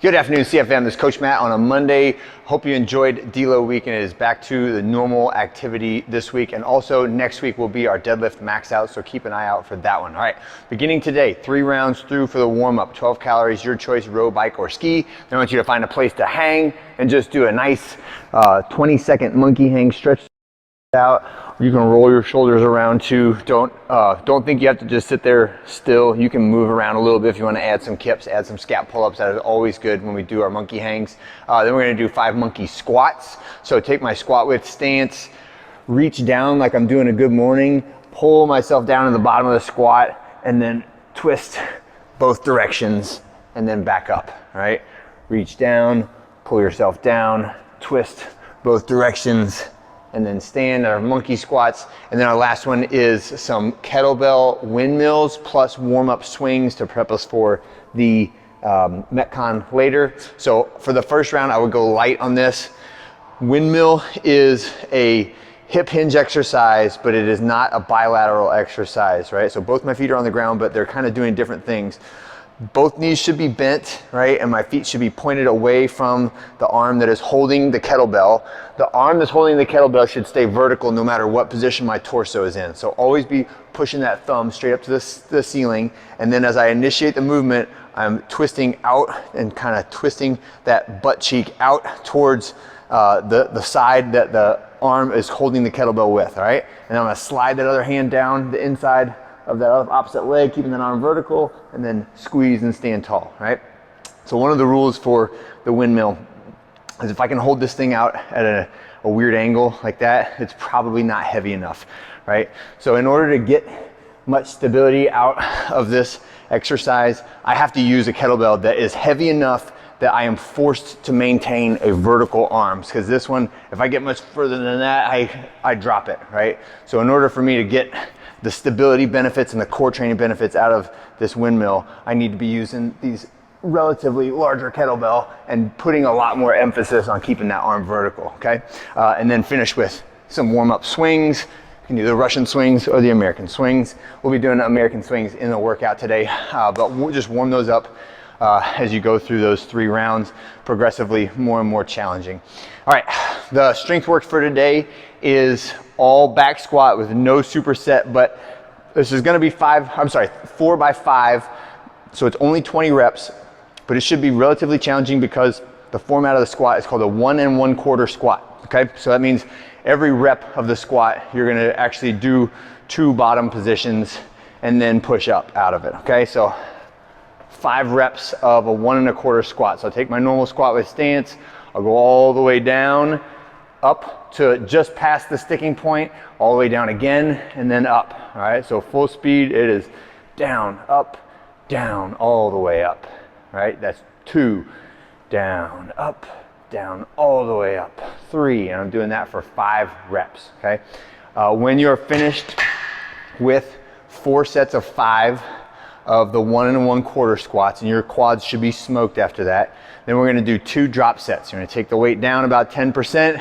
Good afternoon, CFM. This is Coach Matt on a Monday. Hope you enjoyed Deload week and it is back to the normal activity this week. And also next week will be our deadlift max out, so keep an eye out for that one. All right, beginning today, 3 rounds through for the warm up, 12 calories, your choice, row, bike, or ski. Then I want you to find a place to hang and just do a nice 20-second monkey hang, stretch out. You can roll your shoulders around too. Don't think you have to just sit there still. You can move around a little bit if you want to add some kips, add some scap pull-ups. That is always good when we do our monkey hangs. Then we're going to do 5 monkey squats. So take my squat width stance, reach down like I'm doing a good morning, pull myself down to the bottom of the squat, and then twist both directions and then back up. All right, reach down, pull yourself down, twist both directions, and then stand, our monkey squats. And then our last one is some kettlebell windmills plus warm-up swings to prep us for the Metcon later. So for the first round, I would go light on this. Windmill is a hip hinge exercise, but it is not a bilateral exercise, right? So both my feet are on the ground, but they're kind of doing different things. Both knees should be bent, right? And my feet should be pointed away from the arm that is holding the kettlebell. The arm that's holding the kettlebell should stay vertical no matter what position my torso is in. So always be pushing that thumb straight up to the ceiling. And then as I initiate the movement, I'm twisting out and kind of twisting that butt cheek out towards the side that the arm is holding the kettlebell with, all right? And I'm gonna slide that other hand down the inside of that opposite leg, keeping that arm vertical, and then squeeze and stand tall, right? So one of the rules for the windmill is if I can hold this thing out at a weird angle like that, it's probably not heavy enough, right? So in order to get much stability out of this exercise, I have to use a kettlebell that is heavy enough that I am forced to maintain a vertical arms, because this one, if I get much further than that, I drop it, right? So in order for me to get the stability benefits and the core training benefits out of this windmill, I need to be using these relatively larger kettlebell and putting a lot more emphasis on keeping that arm vertical, okay? And then finish with some warm-up swings. You can do the Russian swings or the American swings. We'll be doing American swings in the workout today, but we'll just warm those up as you go through those 3 rounds, progressively more and more challenging. All right, the strength work for today is all back squat with no superset, but this is gonna be 4 by 5, so it's only 20 reps, but it should be relatively challenging because the format of the squat is called a 1 1/4 squat, okay? So that means every rep of the squat, you're gonna actually do 2 bottom positions and then push up out of it, okay? So 5 reps of a 1 1/4 squat. So I'll take my normal squat with stance, I'll go all the way down, up to just past the sticking point, all the way down again, and then up, all right? So full speed, it is down, all the way up, right? That's 2, down, all the way up, 3, and I'm doing that for 5 reps, okay? When you're finished with 4 sets of 5 of the 1 1/4 squats, and your quads should be smoked after that, then we're gonna do 2 drop sets. You're gonna take the weight down about 10%,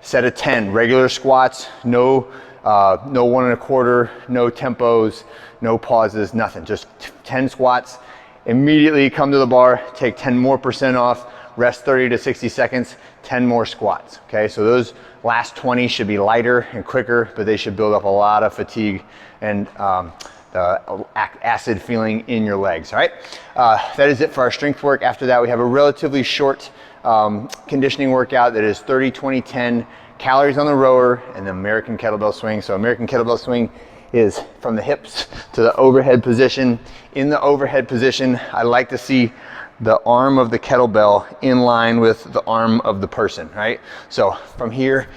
set of 10, regular squats, no 1 1/4, no tempos, no pauses, nothing, just 10 squats. Immediately come to the bar, take 10% more off, rest 30 to 60 seconds, 10 more squats, okay? So those last 20 should be lighter and quicker, but they should build up a lot of fatigue and acid feeling in your legs, all right? That is it for our strength work. After that, we have a relatively short conditioning workout that is 30, 20, 10 calories on the rower and the American kettlebell swing. So American kettlebell swing is from the hips to the overhead position. In the overhead position, I like to see the arm of the kettlebell in line with the arm of the person, right? So from here,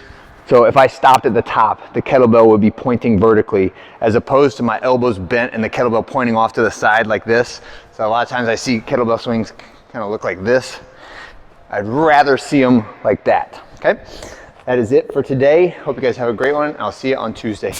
so if I stopped at the top, the kettlebell would be pointing vertically as opposed to my elbows bent and the kettlebell pointing off to the side like this. So a lot of times I see kettlebell swings kind of look like this. I'd rather see them like that, okay? That is it for today. Hope you guys have a great one. I'll see you on Tuesday.